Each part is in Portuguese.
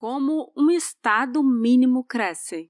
Como um Estado mínimo cresce.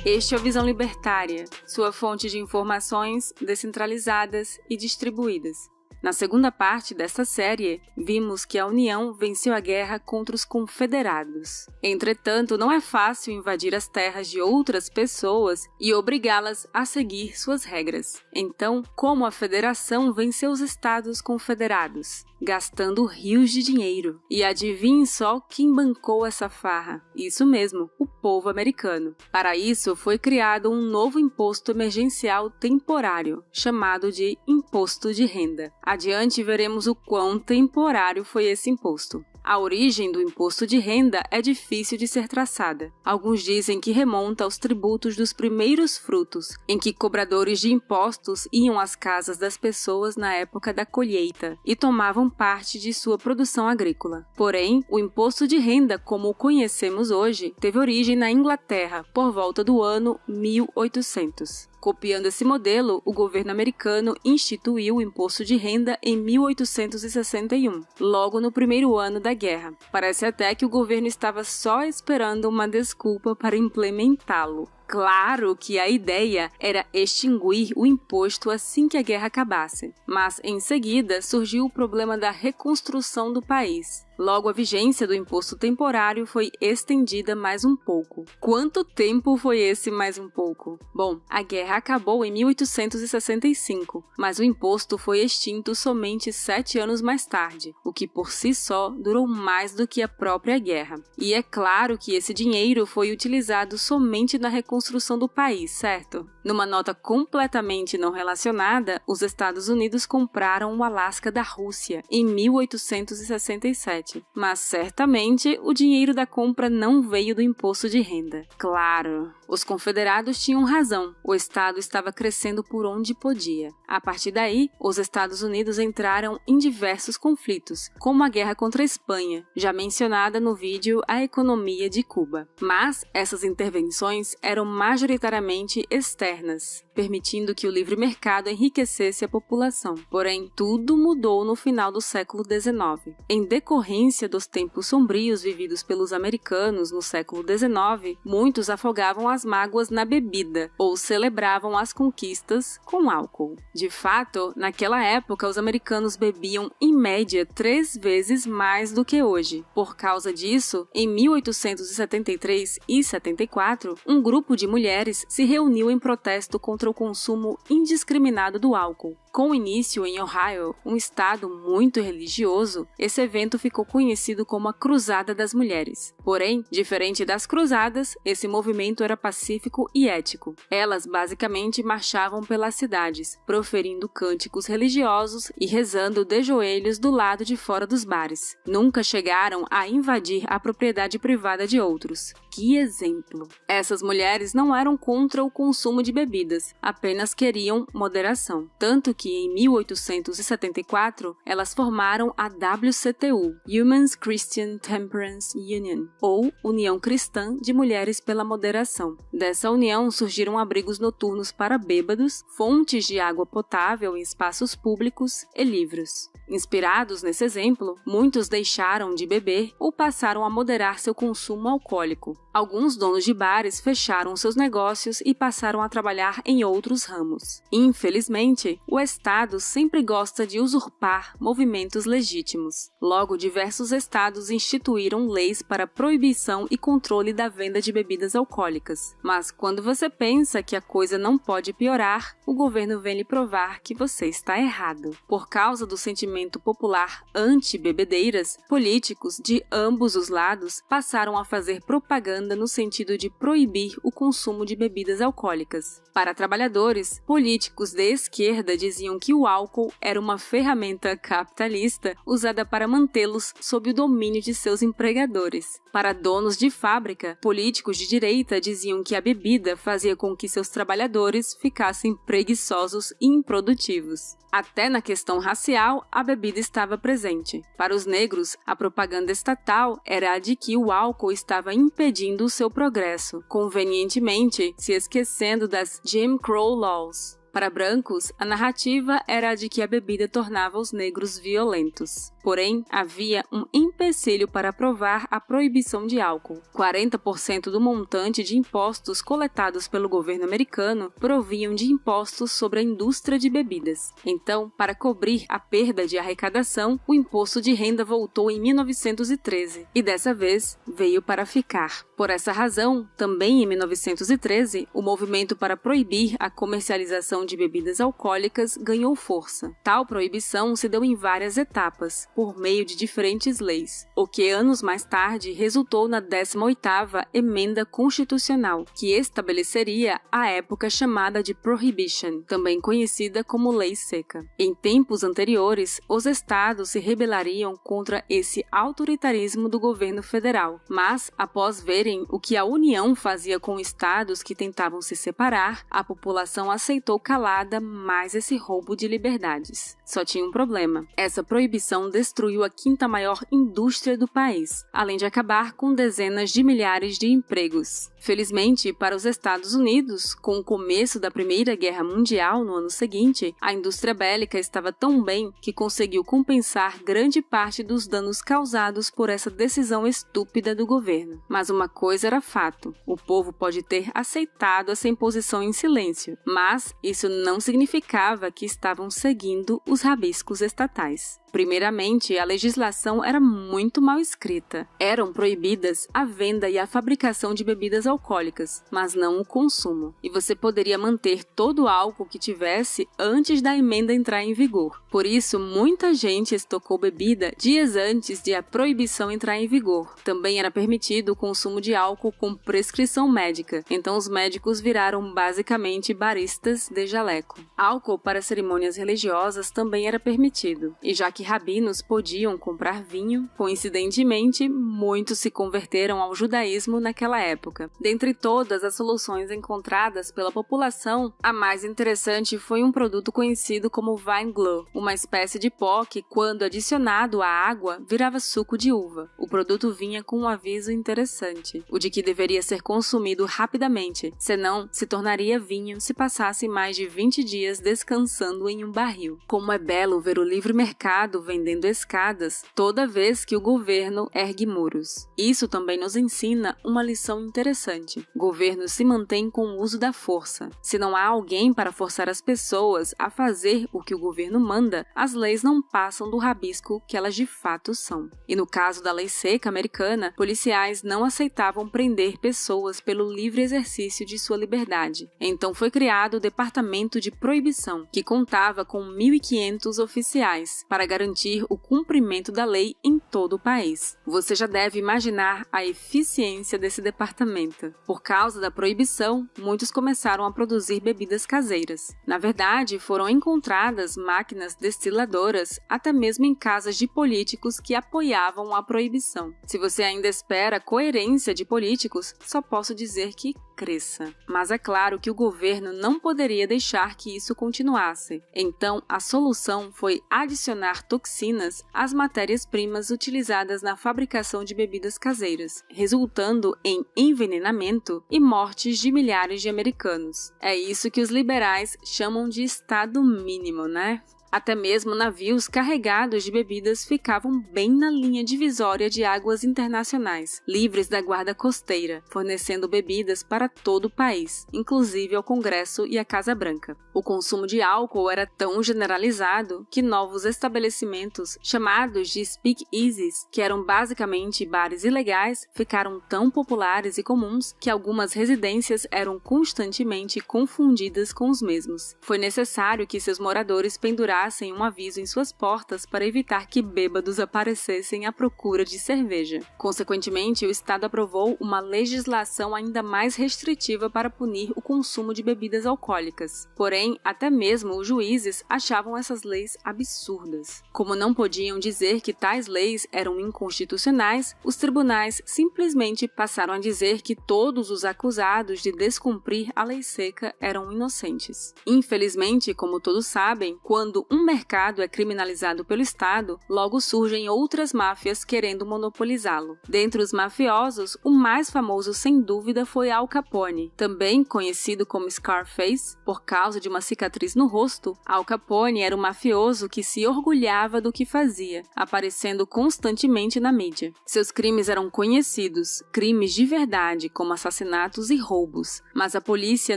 Este é o Visão Libertária, sua fonte de informações descentralizadas e distribuídas. Na segunda parte desta série, vimos que a União venceu a guerra contra os confederados. Entretanto, não é fácil invadir as terras de outras pessoas e obrigá-las a seguir suas regras. Então, como a Federação venceu os Estados confederados? Gastando rios de dinheiro. E adivinhe só quem bancou essa farra? Isso mesmo, o povo americano. Para isso, foi criado um novo imposto emergencial temporário, chamado de Imposto de Renda. Adiante veremos o quão temporário foi esse imposto. A origem do imposto de renda é difícil de ser traçada. Alguns dizem que remonta aos tributos dos primeiros frutos, em que cobradores de impostos iam às casas das pessoas na época da colheita e tomavam parte de sua produção agrícola. Porém, o imposto de renda, como o conhecemos hoje, teve origem na Inglaterra por volta do ano 1800. Copiando esse modelo, o governo americano instituiu o imposto de renda em 1861, logo no primeiro ano da guerra. Parece até que o governo estava só esperando uma desculpa para implementá-lo. Claro que a ideia era extinguir o imposto assim que a guerra acabasse, mas em seguida surgiu o problema da reconstrução do país. Logo, a vigência do imposto temporário foi estendida mais um pouco. Quanto tempo foi esse mais um pouco? Bom, a guerra acabou em 1865, mas o imposto foi extinto somente 7 anos mais tarde, o que por si só durou mais do que a própria guerra. E é claro que esse dinheiro foi utilizado somente na reconstrução do país, certo? Numa nota completamente não relacionada, os Estados Unidos compraram o Alasca da Rússia em 1867. Mas certamente o dinheiro da compra não veio do imposto de renda. Claro, os confederados tinham razão, o Estado estava crescendo por onde podia. A partir daí, os Estados Unidos entraram em diversos conflitos, como a guerra contra a Espanha, já mencionada no vídeo A Economia de Cuba. Mas essas intervenções eram majoritariamente externas, permitindo que o livre mercado enriquecesse a população. Porém, tudo mudou no final do século XIX. Em decorrência dos tempos sombrios vividos pelos americanos no século XIX, muitos afogavam as mágoas na bebida ou celebravam as conquistas com álcool. De fato, naquela época, os americanos bebiam em média 3 vezes mais do que hoje. Por causa disso, em 1873 e 74, um grupo de mulheres se reuniu em protesto contra o consumo indiscriminado do álcool. Com início em Ohio, um estado muito religioso, esse evento ficou conhecido como a Cruzada das Mulheres. Porém, diferente das cruzadas, esse movimento era pacífico e ético. Elas basicamente marchavam pelas cidades, proferindo cânticos religiosos e rezando de joelhos do lado de fora dos bares. Nunca chegaram a invadir a propriedade privada de outros. Que exemplo! Essas mulheres não eram contra o consumo de bebidas, apenas queriam moderação. Tanto que em 1874 elas formaram a WCTU, Women's Christian Temperance Union, ou União Cristã de Mulheres pela Moderação. Dessa união surgiram abrigos noturnos para bêbados, fontes de água potável em espaços públicos e livros. Inspirados nesse exemplo, muitos deixaram de beber ou passaram a moderar seu consumo alcoólico. Alguns donos de bares fecharam seus negócios e passaram a trabalhar em outros ramos. Infelizmente, o Estado sempre gosta de usurpar movimentos legítimos. Logo, diversos estados instituíram leis para proibição e controle da venda de bebidas alcoólicas. Mas quando você pensa que a coisa não pode piorar, o governo vem lhe provar que você está errado. Por causa do sentimento popular anti-bebedeiras, políticos de ambos os lados passaram a fazer propaganda no sentido de proibir o consumo de bebidas alcoólicas. Para trabalhadores, políticos de esquerda diziam que o álcool era uma ferramenta capitalista usada para mantê-los sob o domínio de seus empregadores. Para donos de fábrica, políticos de direita diziam que a bebida fazia com que seus trabalhadores ficassem preguiçosos e improdutivos. Até na questão racial, a bebida estava presente. Para os negros, a propaganda estatal era a de que o álcool estava impedindo o seu progresso, convenientemente se esquecendo das Jim Crow Laws. Para brancos, a narrativa era a de que a bebida tornava os negros violentos. Porém, havia um empecilho para aprovar a proibição de álcool. 40% do montante de impostos coletados pelo governo americano provinham de impostos sobre a indústria de bebidas. Então, para cobrir a perda de arrecadação, o imposto de renda voltou em 1913 e dessa vez veio para ficar. Por essa razão, também em 1913, o movimento para proibir a comercialização de bebidas alcoólicas ganhou força. Tal proibição se deu em várias etapas, por meio de diferentes leis, o que anos mais tarde resultou na 18ª Emenda Constitucional, que estabeleceria a época chamada de Prohibition, também conhecida como Lei Seca. Em tempos anteriores, os estados se rebelariam contra esse autoritarismo do governo federal, mas, após verem o que a União fazia com estados que tentavam se separar, a população aceitou calada mais esse roubo de liberdades. Só tinha um problema. Essa proibição destruiu a 5ª maior indústria do país, além de acabar com dezenas de milhares de empregos. Felizmente, para os Estados Unidos, com o começo da Primeira Guerra Mundial no ano seguinte, a indústria bélica estava tão bem que conseguiu compensar grande parte dos danos causados por essa decisão estúpida do governo. Mas uma coisa era fato: o povo pode ter aceitado essa imposição em silêncio, mas isso não significava que estavam seguindo os rabiscos estatais. Primeiramente, a legislação era muito mal escrita. Eram proibidas a venda e a fabricação de bebidas alcoólicas, mas não o consumo. E você poderia manter todo o álcool que tivesse antes da emenda entrar em vigor. Por isso, muita gente estocou bebida dias antes de a proibição entrar em vigor. Também era permitido o consumo de álcool com prescrição médica, então os médicos viraram basicamente baristas de jaleco. Álcool para cerimônias religiosas também era permitido, e já que rabinos podiam comprar vinho, coincidentemente, muitos se converteram ao judaísmo naquela época. Dentre todas as soluções encontradas pela população, a mais interessante foi um produto conhecido como Vine Glue, uma espécie de pó que, quando adicionado à água, virava suco de uva. O produto vinha com um aviso interessante, o de que deveria ser consumido rapidamente, senão se tornaria vinho se passasse mais de 20 dias descansando em um barril. Como é belo ver o livre mercado vendendo escadas toda vez que o governo ergue muros. Isso também nos ensina uma lição interessante. Governos se mantêm com o uso da força. Se não há alguém para forçar as pessoas a fazer o que o governo manda, as leis não passam do rabisco que elas de fato são. E no caso da lei seca americana, policiais não aceitavam prender pessoas pelo livre exercício de sua liberdade. Então foi criado o Departamento de Proibição, que contava com 1.500 oficiais para garantir o cumprimento da lei em todo o país. Você já deve imaginar a eficiência desse departamento. Por causa da proibição, muitos começaram a produzir bebidas caseiras. Na verdade, foram encontradas máquinas destiladoras até mesmo em casas de políticos que apoiavam a proibição. Se você ainda espera a coerência de políticos, só posso dizer que cresça. Mas é claro que o governo não poderia deixar que isso continuasse. Então, a solução foi adicionar toxinas às matérias-primas utilizadas na fabricação de bebidas caseiras, resultando em envenenamento e mortes de milhares de americanos. É isso que os liberais chamam de Estado mínimo, né? Até mesmo navios carregados de bebidas ficavam bem na linha divisória de águas internacionais, livres da guarda costeira, fornecendo bebidas para todo o país, inclusive ao Congresso e à Casa Branca. O consumo de álcool era tão generalizado que novos estabelecimentos, chamados de speakeasies, que eram basicamente bares ilegais, ficaram tão populares e comuns que algumas residências eram constantemente confundidas com os mesmos. Foi necessário que seus moradores pendurassem um aviso em suas portas para evitar que bêbados aparecessem à procura de cerveja. Consequentemente, o Estado aprovou uma legislação ainda mais restritiva para punir o consumo de bebidas alcoólicas. Porém, até mesmo os juízes achavam essas leis absurdas. Como não podiam dizer que tais leis eram inconstitucionais, os tribunais simplesmente passaram a dizer que todos os acusados de descumprir a lei seca eram inocentes. Infelizmente, como todos sabem, quando um mercado é criminalizado pelo Estado, logo surgem outras máfias querendo monopolizá-lo. Dentre os mafiosos, o mais famoso sem dúvida foi Al Capone. Também conhecido como Scarface, por causa de uma cicatriz no rosto, Al Capone era um mafioso que se orgulhava do que fazia, aparecendo constantemente na mídia. Seus crimes eram conhecidos, crimes de verdade, como assassinatos e roubos, mas a polícia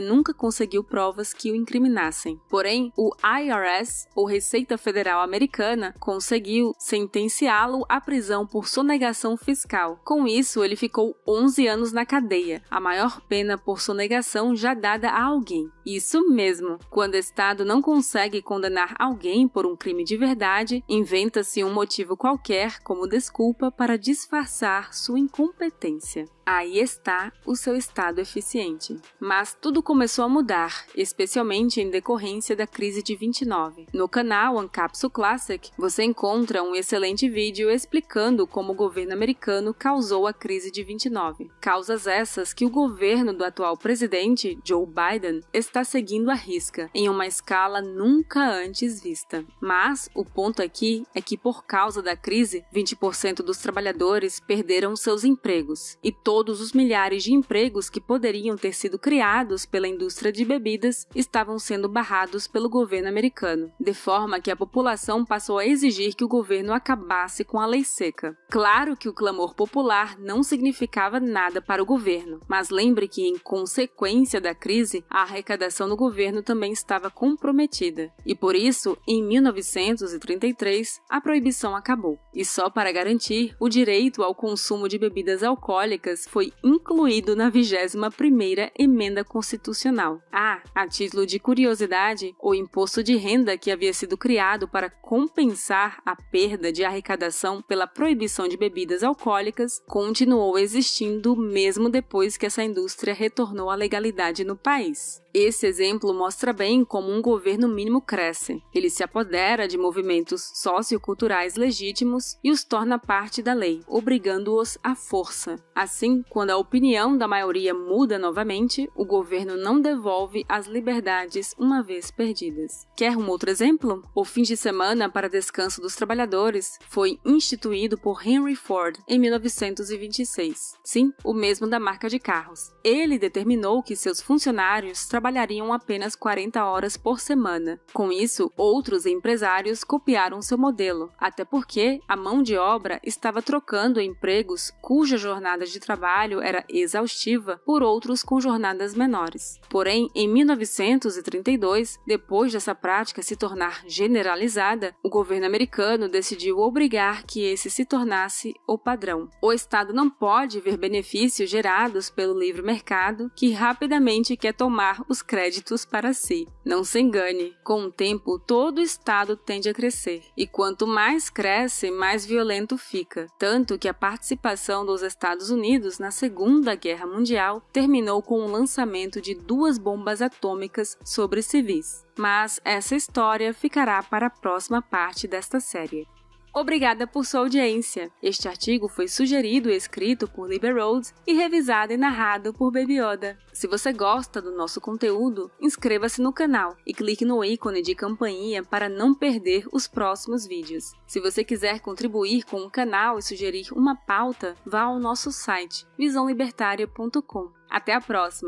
nunca conseguiu provas que o incriminassem. Porém, o IRS, ou Receita Federal Americana, conseguiu sentenciá-lo à prisão por sonegação fiscal. Com isso, ele ficou 11 anos na cadeia, a maior pena por sonegação já dada a alguém. Isso mesmo, quando o Estado não consegue condenar alguém por um crime de verdade, inventa-se um motivo qualquer como desculpa para disfarçar sua incompetência. Aí está o seu Estado eficiente. Mas tudo começou a mudar, especialmente em decorrência da crise de 29. No canal Uncapsule Classic, você encontra um excelente vídeo explicando como o governo americano causou a crise de 29. Causas essas que o governo do atual presidente, Joe Biden, está seguindo à risca, em uma escala nunca antes vista. Mas o ponto aqui é que por causa da crise, 20% dos trabalhadores perderam seus empregos, e todos os milhares de empregos que poderiam ter sido criados pela indústria de bebidas estavam sendo barrados pelo governo americano, de forma que a população passou a exigir que o governo acabasse com a lei seca. Claro que o clamor popular não significava nada para o governo, mas lembre que, em consequência da crise, a arrecadação do governo também estava comprometida, e por isso, em 1933, a proibição acabou. E só para garantir, o direito ao consumo de bebidas alcoólicas foi incluído na 21ª Emenda Constitucional. A título de curiosidade, o imposto de renda que havia sido criado para compensar a perda de arrecadação pela proibição de bebidas alcoólicas continuou existindo mesmo depois que essa indústria retornou à legalidade no país. Esse exemplo mostra bem como um governo mínimo cresce. Ele se apodera de movimentos socioculturais legítimos e os torna parte da lei, obrigando-os à força. Assim, quando a opinião da maioria muda novamente, o governo não devolve as liberdades uma vez perdidas. Quer um outro exemplo? O fim de semana para descanso dos trabalhadores foi instituído por Henry Ford em 1926. Sim, o mesmo da marca de carros. Ele determinou que seus funcionários trabalhariam apenas 40 horas por semana. Com isso, outros empresários copiaram seu modelo, até porque a mão de obra estava trocando empregos cuja jornada de trabalho era exaustiva por outros com jornadas menores. Porém, em 1932, depois dessa prática se tornar generalizada, o governo americano decidiu obrigar que esse se tornasse o padrão. O Estado não pode ver benefícios gerados pelo livre mercado que rapidamente quer tomar os créditos para si. Não se engane, com o tempo todo o Estado tende a crescer, e quanto mais cresce, mais violento fica, tanto que a participação dos Estados Unidos na Segunda Guerra Mundial terminou com o lançamento de 2 bombas atômicas sobre civis. Mas essa história ficará para a próxima parte desta série. Obrigada por sua audiência. Este artigo foi sugerido e escrito por Liber Rhodes e revisado e narrado por Baby Yoda. Se você gosta do nosso conteúdo, inscreva-se no canal e clique no ícone de campainha para não perder os próximos vídeos. Se você quiser contribuir com o canal e sugerir uma pauta, vá ao nosso site visãolibertaria.com. Até a próxima!